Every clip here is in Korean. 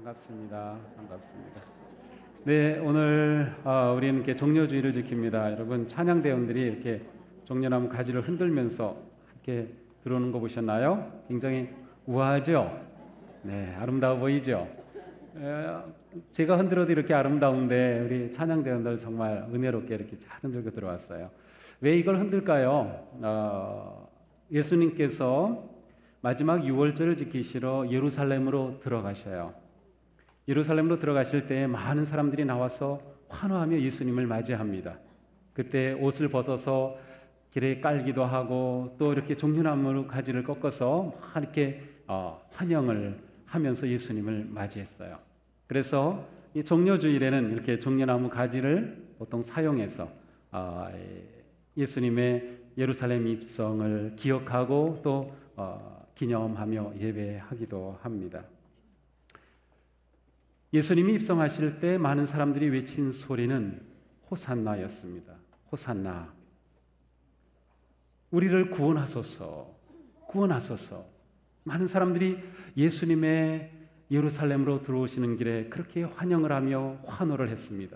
반갑습니다. 반갑습니다. 네, 오늘 우리는 이렇게 종려주의를 지킵니다. 여러분 찬양대원들이 이렇게 종려나무 가지를 흔들면서 이렇게 들어오는 거 보셨나요? 굉장히 우아하죠? 네, 아름다워 보이죠? 제가 흔들어도 이렇게 아름다운데 우리 찬양대원들 정말 은혜롭게 이렇게 잘 흔들고 들어왔어요. 왜 이걸 흔들까요? 예수님께서 마지막 유월절을 지키시러 예루살렘으로 들어가셔요. 예루살렘으로 들어가실 때 많은 사람들이 나와서 환호하며 예수님을 맞이합니다. 그때 옷을 벗어서 길에 깔기도 하고 또 이렇게 종려나무 가지를 꺾어서 막 이렇게 환영을 하면서 예수님을 맞이했어요. 그래서 이 종려주일에는 이렇게 종려나무 가지를 보통 사용해서 예수님의 예루살렘 입성을 기억하고 또 기념하며 예배하기도 합니다. 예수님이 입성하실 때 많은 사람들이 외친 소리는 호산나였습니다. 호산나. 우리를 구원하소서. 구원하소서. 많은 사람들이 예수님의 예루살렘으로 들어오시는 길에 그렇게 환영을 하며 환호를 했습니다.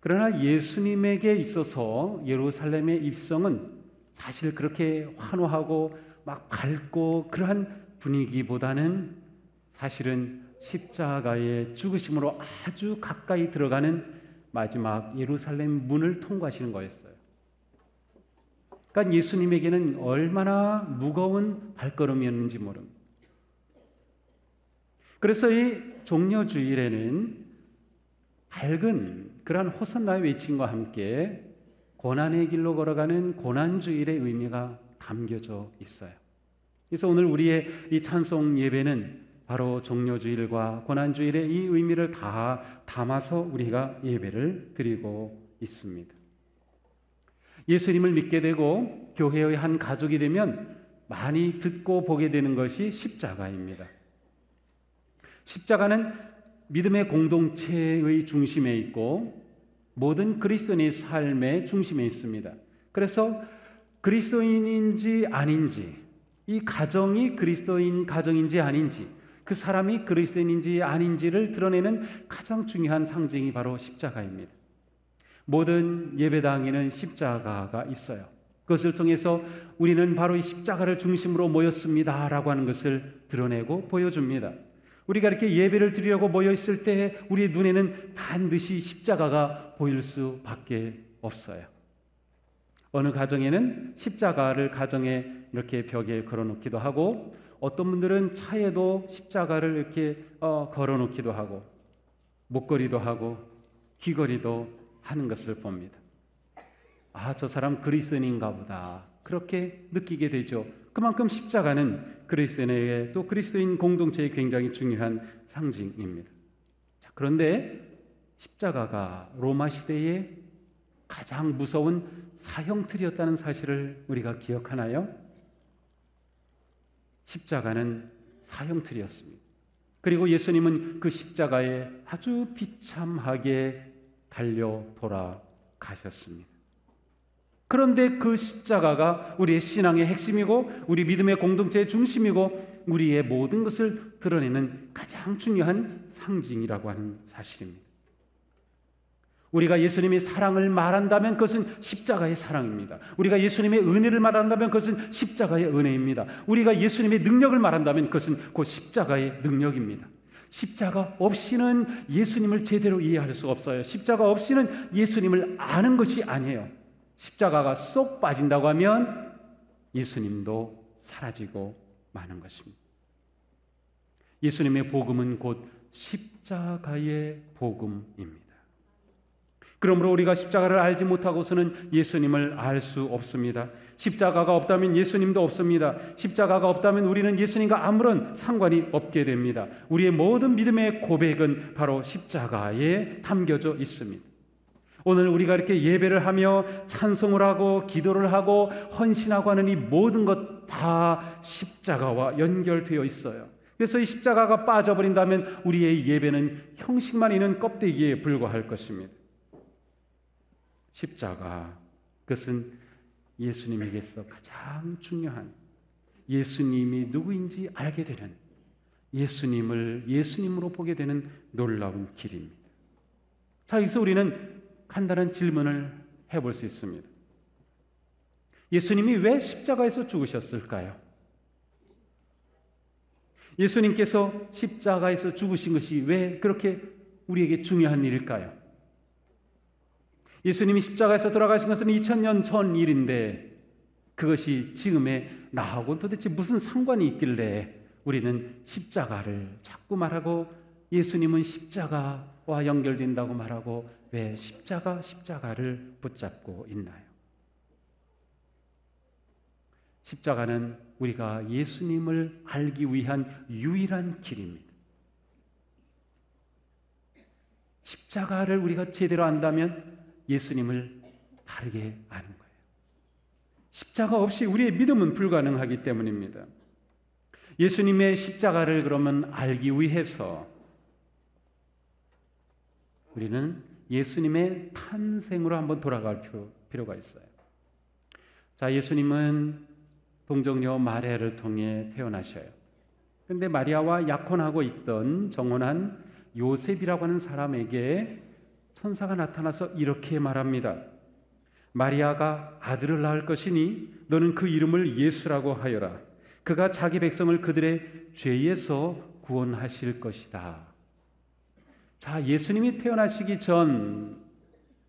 그러나 예수님에게 있어서 예루살렘의 입성은 사실 그렇게 환호하고 막 밝고 그러한 분위기보다는 사실은 십자가의 죽으심으로 아주 가까이 들어가는 마지막 예루살렘 문을 통과하시는 거였어요. 그러니까 예수님에게는 얼마나 무거운 발걸음이었는지 모릅니다. 그래서 이 종려주일에는 밝은 그러한 호산나의 외침과 함께 고난의 길로 걸어가는 고난주일의 의미가 담겨져 있어요. 그래서 오늘 우리의 이 찬송 예배는 바로 종려주일과 고난주일의 이 의미를 다 담아서 우리가 예배를 드리고 있습니다. 예수님을 믿게 되고 교회의 한 가족이 되면 많이 듣고 보게 되는 것이 십자가입니다. 십자가는 믿음의 공동체의 중심에 있고 모든 그리스도인의 삶의 중심에 있습니다. 그래서 그리스도인인지 아닌지, 이 가정이 그리스도인 가정인지 아닌지, 그 사람이 그리스도인인지 아닌지를 드러내는 가장 중요한 상징이 바로 십자가입니다. 모든 예배당에는 십자가가 있어요. 그것을 통해서 우리는 바로 이 십자가를 중심으로 모였습니다라고 하는 것을 드러내고 보여줍니다. 우리가 이렇게 예배를 드리려고 모여 있을 때 우리의 눈에는 반드시 십자가가 보일 수밖에 없어요. 어느 가정에는 십자가를 가정에 이렇게 벽에 걸어놓기도 하고 어떤 분들은 차에도 십자가를 이렇게 걸어놓기도 하고 목걸이도 하고 귀걸이도 하는 것을 봅니다. 아, 저 사람 그리스도인인가 보다 그렇게 느끼게 되죠. 그만큼 십자가는 그리스도인에게 또 그리스도인 공동체에 굉장히 중요한 상징입니다. 자, 그런데 십자가가 로마 시대에 가장 무서운 사형틀이었다는 사실을 우리가 기억하나요? 십자가는 사형틀이었습니다. 그리고 예수님은 그 십자가에 아주 비참하게 달려 돌아가셨습니다. 그런데 그 십자가가 우리의 신앙의 핵심이고 우리 믿음의 공동체의 중심이고 우리의 모든 것을 드러내는 가장 중요한 상징이라고 하는 사실입니다. 우리가 예수님의 사랑을 말한다면 그것은 십자가의 사랑입니다. 우리가 예수님의 은혜를 말한다면 그것은 십자가의 은혜입니다. 우리가 예수님의 능력을 말한다면 그것은 곧 십자가의 능력입니다. 십자가 없이는 예수님을 제대로 이해할 수가 없어요. 십자가 없이는 예수님을 아는 것이 아니에요. 십자가가 쏙 빠진다고 하면 예수님도 사라지고 마는 것입니다. 예수님의 복음은 곧 십자가의 복음입니다. 그러므로 우리가 십자가를 알지 못하고서는 예수님을 알 수 없습니다. 십자가가 없다면 예수님도 없습니다. 십자가가 없다면 우리는 예수님과 아무런 상관이 없게 됩니다. 우리의 모든 믿음의 고백은 바로 십자가에 담겨져 있습니다. 오늘 우리가 이렇게 예배를 하며 찬송을 하고 기도를 하고 헌신하고 하는 이 모든 것 다 십자가와 연결되어 있어요. 그래서 이 십자가가 빠져버린다면 우리의 예배는 형식만 있는 껍데기에 불과할 것입니다. 십자가, 그것은 예수님에게서 가장 중요한 예수님이 누구인지 알게 되는 예수님을 예수님으로 보게 되는 놀라운 길입니다. 자, 여기서 우리는 간단한 질문을 해볼 수 있습니다. 예수님이 왜 십자가에서 죽으셨을까요? 예수님께서 십자가에서 죽으신 것이 왜 그렇게 우리에게 중요한 일일까요? 예수님이 십자가에서 돌아가신 것은 2000년 전 일인데 그것이 지금의 나하고는 도대체 무슨 상관이 있길래 우리는 십자가를 자꾸 말하고 예수님은 십자가와 연결된다고 말하고 왜 십자가를 붙잡고 있나요? 십자가는 우리가 예수님을 알기 위한 유일한 길입니다. 십자가를 우리가 제대로 안다면 예수님을 바르게 아는 거예요. 십자가 없이 우리의 믿음은 불가능하기 때문입니다. 예수님의 십자가를 그러면 알기 위해서 우리는 예수님의 탄생으로 한번 돌아갈 필요가 있어요. 자, 예수님은 동정녀 마리아를 통해 태어나셔요. 그런데 마리아와 약혼하고 있던 정혼한 요셉이라고 하는 사람에게 천사가 나타나서 이렇게 말합니다. 마리아가 아들을 낳을 것이니 너는 그 이름을 예수라고 하여라. 그가 자기 백성을 그들의 죄에서 구원하실 것이다. 자, 예수님이 태어나시기 전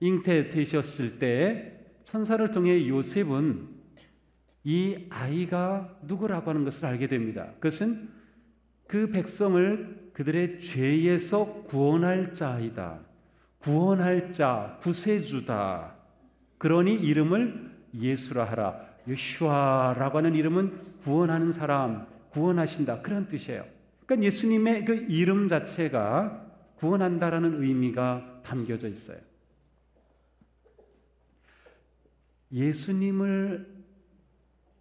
잉태되셨을 때 천사를 통해 요셉은 이 아이가 누구라고 하는 것을 알게 됩니다. 그것은 그 백성을 그들의 죄에서 구원할 자이다. 구원할 자, 구세주다. 그러니 이름을 예수라 하라. 예슈아라고 하는 이름은 구원하는 사람, 구원하신다. 그런 뜻이에요. 그러니까 예수님의 그 이름 자체가 구원한다라는 의미가 담겨져 있어요. 예수님을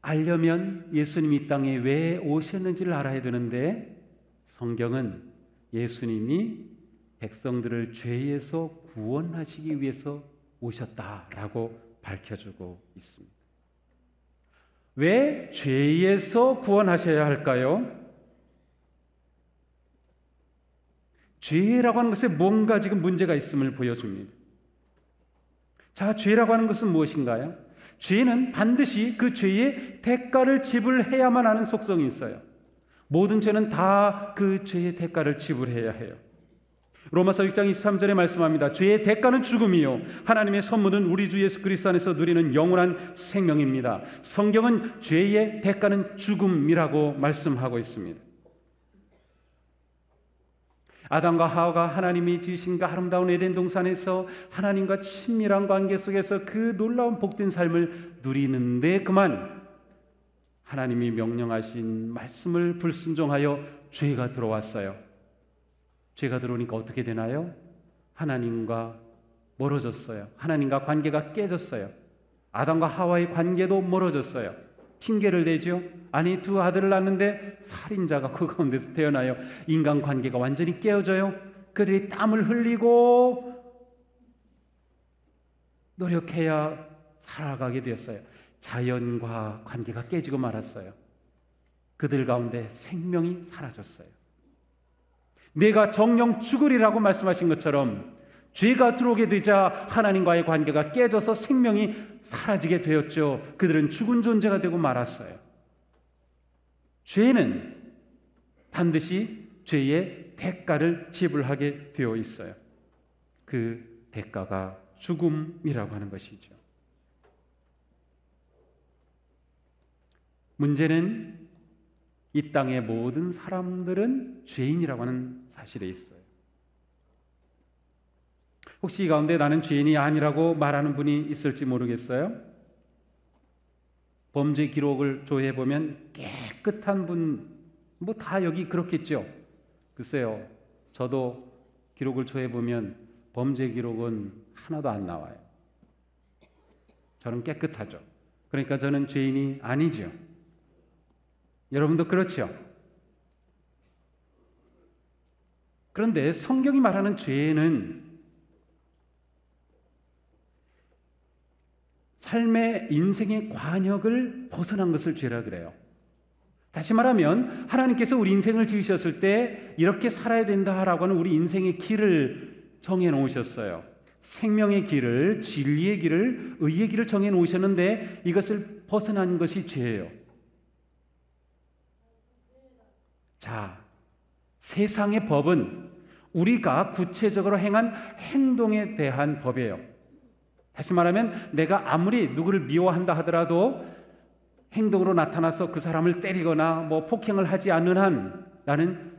알려면 예수님이 이 땅에 왜 오셨는지를 알아야 되는데 성경은 예수님이 백성들을 죄에서 구원하시기 위해서 오셨다라고 밝혀주고 있습니다. 왜 죄에서 구원하셔야 할까요? 죄라고 하는 것에 뭔가 지금 문제가 있음을 보여줍니다. 자, 죄라고 하는 것은 무엇인가요? 죄는 반드시 그 죄의 대가를 지불해야만 하는 속성이 있어요. 모든 죄는 다 그 죄의 대가를 지불해야 해요. 로마서 6장 23절에 말씀합니다. 죄의 대가는 죽음이요 하나님의 선물은 우리 주 예수 그리스도 안에서 누리는 영원한 생명입니다. 성경은 죄의 대가는 죽음이라고 말씀하고 있습니다. 아담과 하와가 하나님이 지으신 그 아름다운 에덴 동산에서 하나님과 친밀한 관계 속에서 그 놀라운 복된 삶을 누리는데 그만 하나님이 명령하신 말씀을 불순종하여 죄가 들어왔어요. 죄가 들어오니까 어떻게 되나요? 하나님과 멀어졌어요. 하나님과 관계가 깨졌어요. 아담과 하와의 관계도 멀어졌어요. 핑계를 대죠. 아니, 두 아들을 낳는데 살인자가 그 가운데서 태어나요. 인간관계가 완전히 깨어져요. 그들이 땀을 흘리고 노력해야 살아가게 되었어요. 자연과 관계가 깨지고 말았어요. 그들 가운데 생명이 사라졌어요. 내가 정령 죽으리라고 말씀하신 것처럼 죄가 들어오게 되자 하나님과의 관계가 깨져서 생명이 사라지게 되었죠. 그들은 죽은 존재가 되고 말았어요. 죄는 반드시 죄의 대가를 지불하게 되어 있어요. 그 대가가 죽음이라고 하는 것이죠. 문제는 이 땅의 모든 사람들은 죄인이라고 하는 사실에 있어요. 혹시 이 가운데 나는 죄인이 아니라고 말하는 분이 있을지 모르겠어요. 범죄 기록을 조회해 보면 깨끗한 분, 뭐 다 여기 그렇겠죠. 글쎄요, 저도 기록을 조회해 보면 범죄 기록은 하나도 안 나와요. 저는 깨끗하죠. 그러니까 저는 죄인이 아니죠. 여러분도 그렇죠. 그런데 성경이 말하는 죄는 삶의 인생의 관역을 벗어난 것을 죄라 그래요. 다시 말하면 하나님께서 우리 인생을 지으셨을 때 이렇게 살아야 된다라고 하는 우리 인생의 길을 정해 놓으셨어요. 생명의 길을, 진리의 길을, 의의 길을 정해 놓으셨는데 이것을 벗어난 것이 죄예요. 자, 세상의 법은 우리가 구체적으로 행한 행동에 대한 법이에요. 다시 말하면 내가 아무리 누구를 미워한다 하더라도 행동으로 나타나서 그 사람을 때리거나 폭행을 하지 않는 한 나는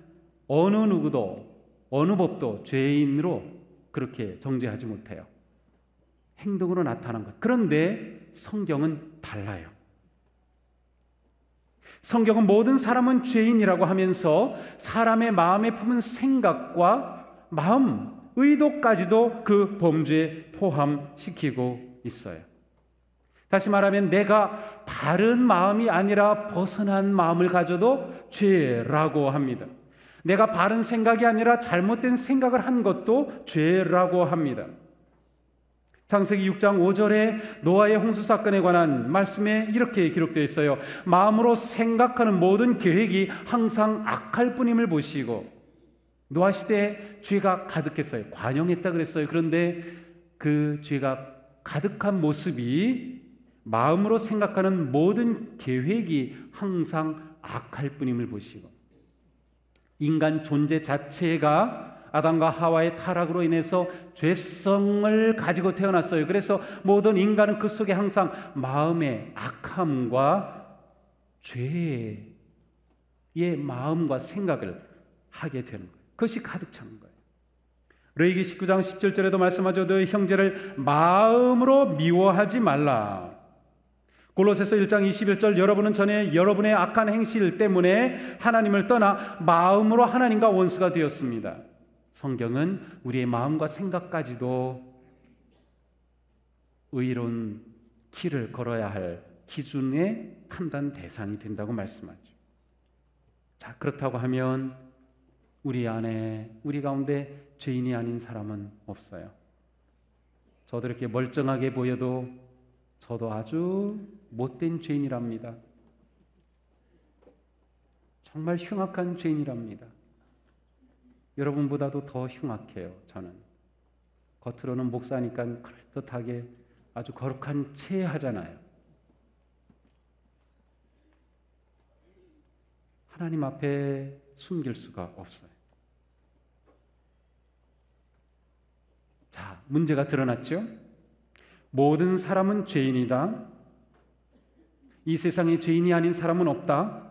어느 누구도 어느 법도 죄인으로 그렇게 정죄하지 못해요. 행동으로 나타난 것. 그런데 성경은 달라요. 성경은 모든 사람은 죄인이라고 하면서 사람의 마음에 품은 생각과 마음, 의도까지도 그 범죄에 포함시키고 있어요. 다시 말하면 내가 바른 마음이 아니라 벗어난 마음을 가져도 죄라고 합니다. 내가 바른 생각이 아니라 잘못된 생각을 한 것도 죄라고 합니다. 창세기 6장 5절에 노아의 홍수 사건에 관한 말씀에 이렇게 기록되어 있어요. 마음으로 생각하는 모든 계획이 항상 악할 뿐임을 보시고. 노아 시대에 죄가 가득했어요. 관영했다 그랬어요. 그런데 그 죄가 가득한 모습이 마음으로 생각하는 모든 계획이 항상 악할 뿐임을 보시고, 인간 존재 자체가 아담과 하와의 타락으로 인해서 죄성을 가지고 태어났어요. 그래서 모든 인간은 그 속에 항상 마음의 악함과 죄의 마음과 생각을 하게 되는 거예요. 그것이 가득 찬 거예요. 레위기 19장 17절에도 말씀하죠. 너희 형제를 마음으로 미워하지 말라. 골로새서 1장 21절 여러분은 전에 여러분의 악한 행실 때문에 하나님을 떠나 마음으로 하나님과 원수가 되었습니다. 성경은 우리의 마음과 생각까지도 의로운 길을 걸어야 할 기준의 판단 대상이 된다고 말씀하죠. 자, 그렇다고 하면 우리 안에, 우리 가운데 죄인이 아닌 사람은 없어요. 저도 이렇게 멀쩡하게 보여도 저도 아주 못된 죄인이랍니다. 정말 흉악한 죄인이랍니다. 여러분보다도 더 흉악해요. 저는 겉으로는 목사니까 그럴듯하게 아주 거룩한 체 하잖아요. 하나님 앞에 숨길 수가 없어요. 자, 문제가 드러났죠? 모든 사람은 죄인이다. 이 세상에 죄인이 아닌 사람은 없다.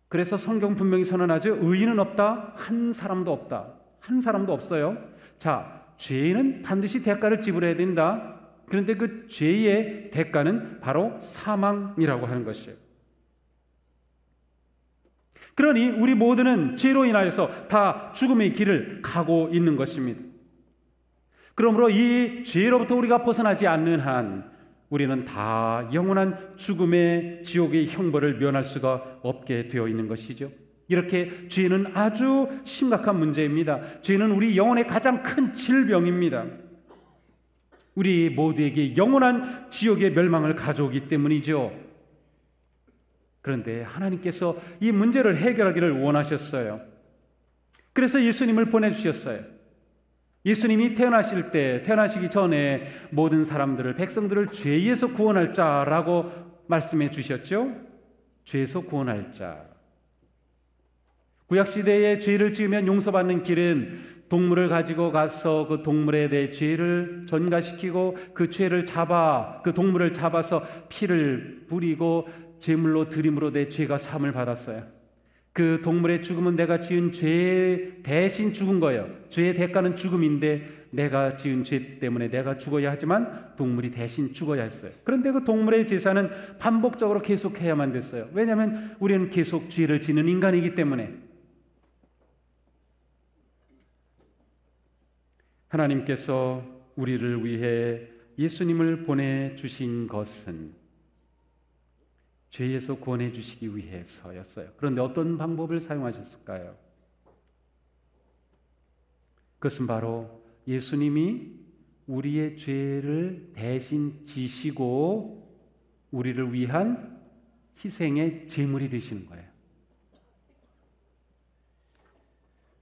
그래서 성경 분명히 선언하죠. 의인은 없다. 한 사람도 없다. 한 사람도 없어요. 자, 죄인은 반드시 대가를 지불해야 된다. 그런데 그 죄의 대가는 바로 사망이라고 하는 것이에요. 그러니 우리 모두는 죄로 인하여서 다 죽음의 길을 가고 있는 것입니다. 그러므로 이 죄로부터 우리가 벗어나지 않는 한 우리는 다 영원한 죽음의 지옥의 형벌을 면할 수가 없게 되어 있는 것이죠. 이렇게 죄는 아주 심각한 문제입니다. 죄는 우리 영혼의 가장 큰 질병입니다. 우리 모두에게 영원한 지옥의 멸망을 가져오기 때문이죠. 그런데 하나님께서 이 문제를 해결하기를 원하셨어요. 그래서 예수님을 보내주셨어요. 예수님이 태어나시기 전에 모든 사람들을, 백성들을 죄에서 구원할 자라고 말씀해 주셨죠. 죄에서 구원할 자. 구약시대에 죄를 지으면 용서받는 길은 동물을 가지고 가서 그 동물에 대해 죄를 전가시키고 그 그 동물을 잡아서 피를 뿌리고 제물로 드림으로 내 죄가 사함을 받았어요. 그 동물의 죽음은 내가 지은 죄 대신 죽은 거예요. 죄의 대가는 죽음인데 내가 지은 죄 때문에 내가 죽어야 하지만 동물이 대신 죽어야 했어요. 그런데 그 동물의 제사는 반복적으로 계속해야만 됐어요. 왜냐하면 우리는 계속 죄를 지는 인간이기 때문에. 하나님께서 우리를 위해 예수님을 보내주신 것은 죄에서 구원해 주시기 위해서였어요. 그런데 어떤 방법을 사용하셨을까요? 그것은 바로 예수님이 우리의 죄를 대신 지시고 우리를 위한 희생의 제물이 되시는 거예요.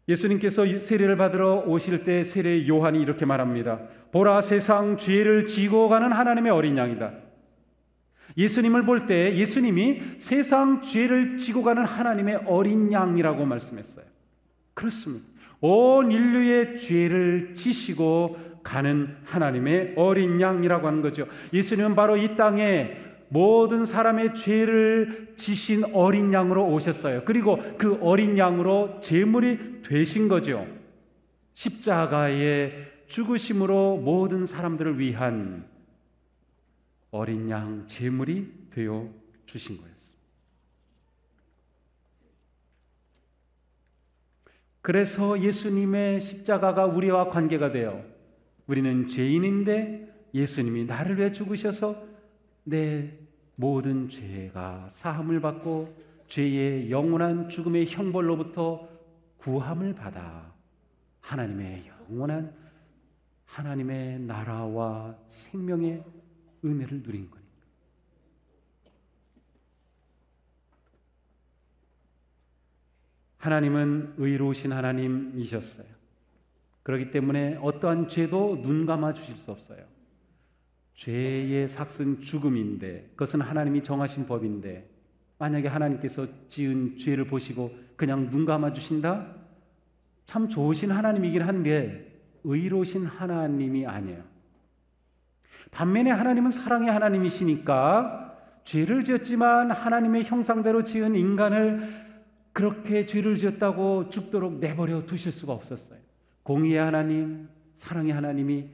예수님께서 세례를 받으러 오실 때 세례 요한이 이렇게 말합니다. 보라, 세상 죄를 지고 가는 하나님의 어린 양이다. 예수님을 볼 때 예수님이 세상 죄를 지고 가는 하나님의 어린 양이라고 말씀했어요. 그렇습니다. 온 인류의 죄를 지시고 가는 하나님의 어린 양이라고 하는 거죠. 예수님은 바로 이 땅에 모든 사람의 죄를 지신 어린 양으로 오셨어요. 그리고 그 어린 양으로 제물이 되신 거죠. 십자가의 죽으심으로 모든 사람들을 위한 어린 양 제물이 되어 주신 거였습니다. 그래서 예수님의 십자가가 우리와 관계가 되어 우리는 죄인인데 예수님이 나를 위해 죽으셔서 내 모든 죄가 사함을 받고 죄의 영원한 죽음의 형벌로부터 구함을 받아 하나님의 영원한 하나님의 나라와 생명의 은혜를 누린 거니까. 하나님은 의로우신 하나님이셨어요. 그렇기 때문에 어떠한 죄도 눈 감아 주실 수 없어요. 죄의 삭은 죽음인데 그것은 하나님이 정하신 법인데 만약에 하나님께서 지은 죄를 보시고 그냥 눈 감아 주신다? 참 좋으신 하나님이긴 한데 의로우신 하나님이 아니에요. 반면에 하나님은 사랑의 하나님이시니까 죄를 지었지만 하나님의 형상대로 지은 인간을 그렇게 죄를 지었다고 죽도록 내버려 두실 수가 없었어요. 공의의 하나님, 사랑의 하나님이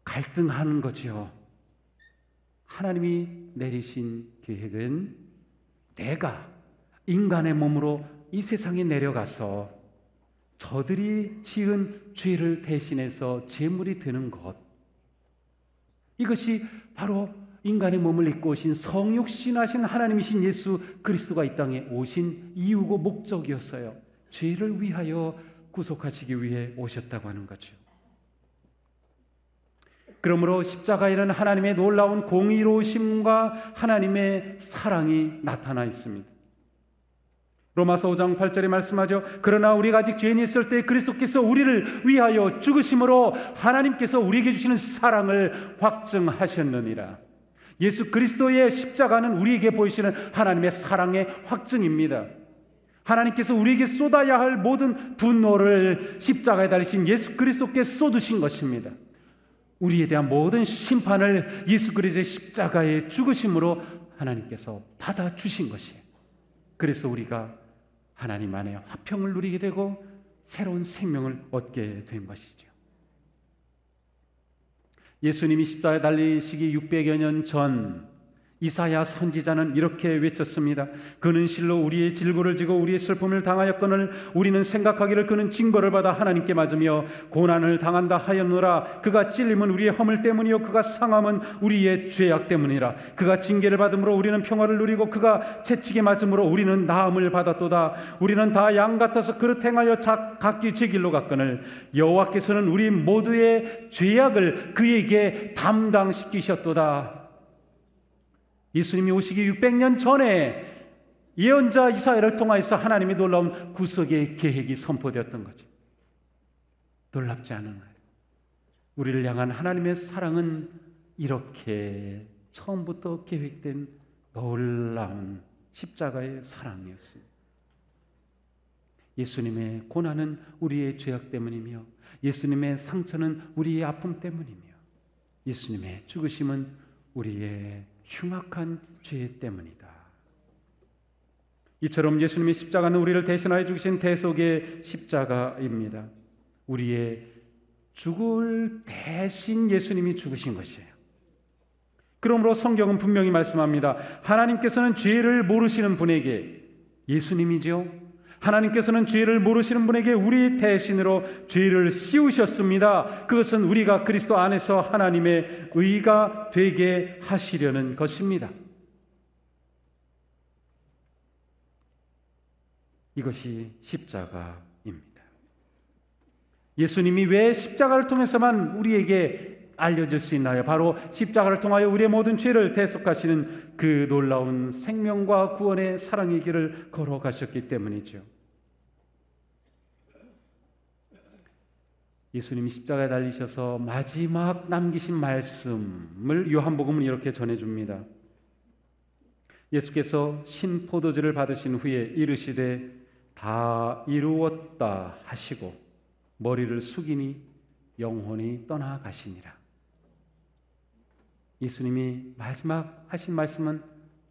갈등하는 거지요. 하나님이 내리신 계획은 내가 인간의 몸으로 이 세상에 내려가서 저들이 지은 죄를 대신해서 제물이 되는 것, 이것이 바로 인간의 몸을 입고 오신 성육신하신 하나님이신 예수 그리스도가 이 땅에 오신 이유고 목적이었어요. 죄를 위하여 구속하시기 위해 오셨다고 하는 거죠. 그러므로 십자가에는 하나님의 놀라운 공의로우심과 하나님의 사랑이 나타나 있습니다. 로마서 5장 8절에 말씀하죠. 그러나 우리가 아직 죄인이 있을 때 그리스도께서 우리를 위하여 죽으심으로 하나님께서 우리에게 주시는 사랑을 확증하셨느니라. 예수 그리스도의 십자가는 우리에게 보이시는 하나님의 사랑의 확증입니다. 하나님께서 우리에게 쏟아야 할 모든 분노를 십자가에 달리신 예수 그리스도께 쏟으신 것입니다. 우리에 대한 모든 심판을 예수 그리스도의 십자가의 죽으심으로 하나님께서 받아주신 것이에요. 그래서 우리가 하나님 안에 화평을 누리게 되고 새로운 생명을 얻게 된 것이죠. 예수님이 십자가에 달리시기 600여 년 전 이사야 선지자는 이렇게 외쳤습니다. 그는 실로 우리의 질고를 지고 우리의 슬픔을 당하였거늘 우리는 생각하기를 그는 징벌을 받아 하나님께 맞으며 고난을 당한다 하였노라. 그가 찔림은 우리의 허물 때문이요 그가 상함은 우리의 죄악 때문이라. 그가 징계를 받음으로 우리는 평화를 누리고 그가 채찍에 맞음으로 우리는 나음을 받았도다. 우리는 다 양 같아서 그릇 행하여 각기 제 길로 갔거늘 여호와께서는 우리 모두의 죄악을 그에게 담당시키셨도다. 예수님이 오시기 600년 전에 예언자 이사야를 통하여서 하나님의 놀라운 구속의 계획이 선포되었던 거죠. 놀랍지 않은가요? 우리를 향한 하나님의 사랑은 이렇게 처음부터 계획된 놀라운 십자가의 사랑이었습니다. 예수님의 고난은 우리의 죄악 때문이며 예수님의 상처는 우리의 아픔 때문이며 예수님의 죽으심은 우리의 흉악한 죄 때문이다. 이처럼 예수님의 십자가는 우리를 대신하여 죽으신 대속의 십자가입니다. 우리의 죽을 대신 예수님이 죽으신 것이에요. 그러므로 성경은 분명히 말씀합니다. 하나님께서는 죄를 모르시는 분에게, 예수님이죠, 하나님께서는 죄를 모르시는 분에게 우리 대신으로 죄를 씌우셨습니다. 그것은 우리가 그리스도 안에서 하나님의 의가 되게 하시려는 것입니다. 이것이 십자가입니다. 예수님이 왜 십자가를 통해서만 우리에게 알려질 수 있나요? 바로 십자가를 통하여 우리의 모든 죄를 대속하시는 그 놀라운 생명과 구원의 사랑의 길을 걸어가셨기 때문이죠. 예수님이 십자가에 달리셔서 마지막 남기신 말씀을 요한복음은 이렇게 전해줍니다. 예수께서 신포도주를 받으신 후에 이르시되 다 이루었다 하시고 머리를 숙이니 영혼이 떠나가시니라. 예수님이 마지막 하신 말씀은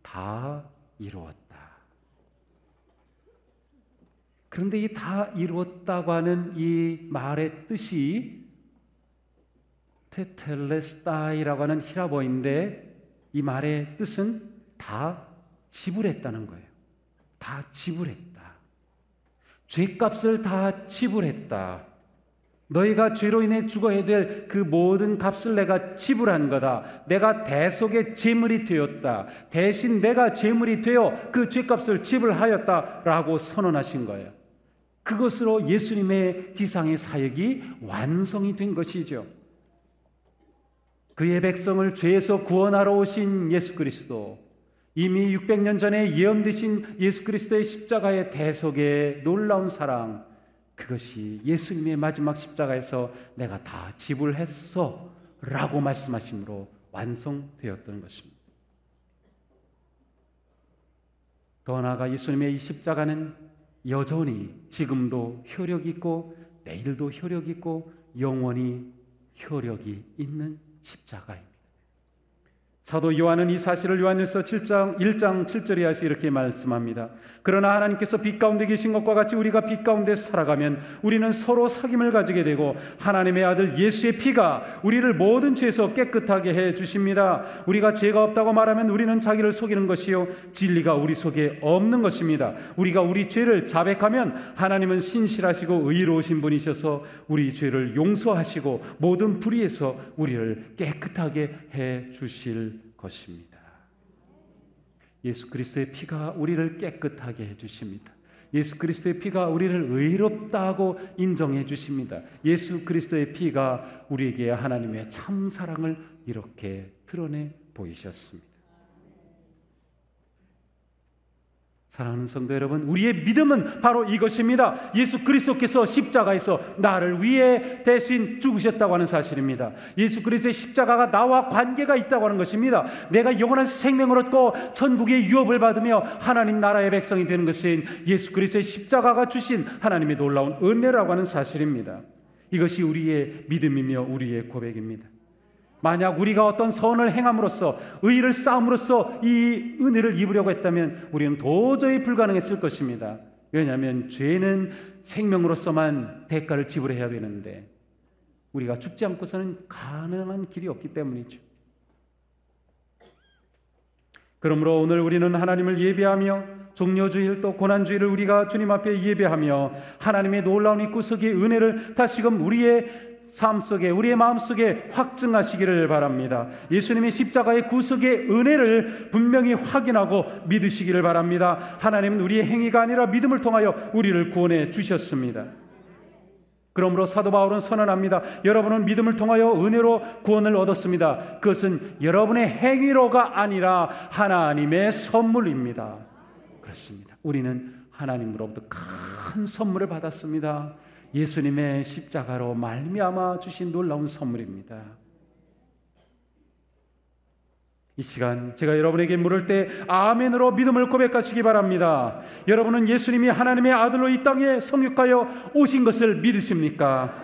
다 이루었다. 그런데 이 다 이루었다고 하는 이 말의 뜻이 테텔레스타이라고 하는 히라보인데 이 말의 뜻은 다 지불했다는 거예요. 다 지불했다. 죄값을 다 지불했다. 너희가 죄로 인해 죽어야 될 그 모든 값을 내가 지불한 거다. 내가 대속의 제물이 되었다. 대신 내가 제물이 되어 그 죄값을 지불하였다라고 선언하신 거예요. 그것으로 예수님의 지상의 사역이 완성이 된 것이죠. 그의 백성을 죄에서 구원하러 오신 예수 그리스도, 이미 600년 전에 예언되신 예수 그리스도의 십자가의 대속의 놀라운 사랑, 그것이 예수님의 마지막 십자가에서 내가 다 지불했어 라고 말씀하심으로 완성되었던 것입니다. 더 나아가 예수님의 이 십자가는 여전히 지금도 효력 있고 내일도 효력 있고 영원히 효력이 있는 십자가입니다. 사도 요한은 이 사실을 요한일서 1장 7절에 하시 이렇게 말씀합니다. 그러나 하나님께서 빛 가운데 계신 것과 같이 우리가 빛 가운데 살아가면 우리는 서로 사귐을 가지게 되고 하나님의 아들 예수의 피가 우리를 모든 죄에서 깨끗하게 해 주십니다. 우리가 죄가 없다고 말하면 우리는 자기를 속이는 것이요 진리가 우리 속에 없는 것입니다. 우리가 우리 죄를 자백하면 하나님은 신실하시고 의로우신 분이셔서 우리 죄를 용서하시고 모든 불의에서 우리를 깨끗하게 해 주실 것입니다. 예수 그리스도의 피가 우리를 깨끗하게 해주십니다. 예수 그리스도의 피가 우리를 의롭다고 인정해 주십니다. 예수 그리스도의 피가 우리에게 하나님의 참 사랑을 이렇게 드러내 보이셨습니다. 사랑하는 성도 여러분, 우리의 믿음은 바로 이것입니다. 예수 그리스도께서 십자가에서 나를 위해 대신 죽으셨다고 하는 사실입니다. 예수 그리스도의 십자가가 나와 관계가 있다고 하는 것입니다. 내가 영원한 생명을 얻고 천국의 유업을 받으며 하나님 나라의 백성이 되는 것은 예수 그리스도의 십자가가 주신 하나님의 놀라운 은혜라고 하는 사실입니다. 이것이 우리의 믿음이며 우리의 고백입니다. 만약 우리가 어떤 선을 행함으로써 의를 쌓음으로써 이 은혜를 입으려고 했다면 우리는 도저히 불가능했을 것입니다. 왜냐하면 죄는 생명으로서만 대가를 지불해야 되는데 우리가 죽지 않고서는 가능한 길이 없기 때문이죠. 그러므로 오늘 우리는 하나님을 예배하며 종려주일 또 고난주일을 우리가 주님 앞에 예배하며 하나님의 놀라운 이 구속의 은혜를 다시금 우리의 삶 속에 우리의 마음 속에 확증하시기를 바랍니다. 예수님의 십자가의 구속의 은혜를 분명히 확인하고 믿으시기를 바랍니다. 하나님은 우리의 행위가 아니라 믿음을 통하여 우리를 구원해 주셨습니다. 그러므로 사도 바울은 선언합니다. 여러분은 믿음을 통하여 은혜로 구원을 얻었습니다. 그것은 여러분의 행위로가 아니라 하나님의 선물입니다. 그렇습니다. 우리는 하나님으로부터 큰 선물을 받았습니다. 예수님의 십자가로 말미암아 주신 놀라운 선물입니다. 이 시간 제가 여러분에게 물을 때 아멘으로 믿음을 고백하시기 바랍니다. 여러분은 예수님이 하나님의 아들로 이 땅에 성육하여 오신 것을 믿으십니까?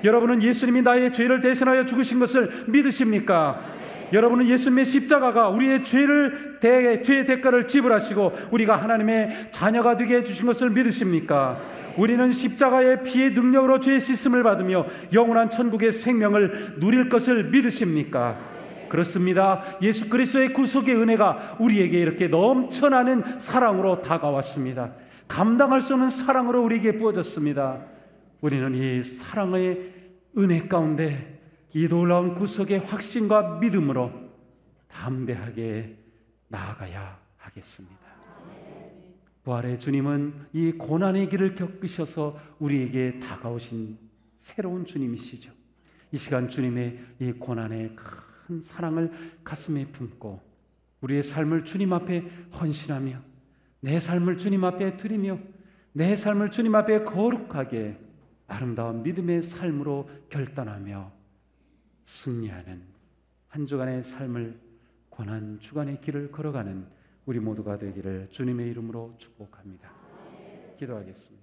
여러분은 예수님이 나의 죄를 대신하여 죽으신 것을 믿으십니까? 여러분은 예수님의 십자가가 우리의 죄의 대가를 지불하시고 우리가 하나님의 자녀가 되게 해주신 것을 믿으십니까? 우리는 십자가의 피의 능력으로 죄의 씻음을 받으며 영원한 천국의 생명을 누릴 것을 믿으십니까? 그렇습니다. 예수 그리스도의 구속의 은혜가 우리에게 이렇게 넘쳐나는 사랑으로 다가왔습니다. 감당할 수 없는 사랑으로 우리에게 부어졌습니다. 우리는 이 사랑의 은혜 가운데 이 놀라운 구속의 확신과 믿음으로 담대하게 나아가야 하겠습니다. 부활의 주님은 이 고난의 길을 겪으셔서 우리에게 다가오신 새로운 주님이시죠. 이 시간 주님의 이 고난의 큰 사랑을 가슴에 품고 우리의 삶을 주님 앞에 헌신하며 내 삶을 주님 앞에 드리며 내 삶을 주님 앞에 거룩하게 아름다운 믿음의 삶으로 결단하며 승리하는 한 주간의 삶을 고난 주간의 길을 걸어가는 우리 모두가 되기를 주님의 이름으로 축복합니다. 기도하겠습니다.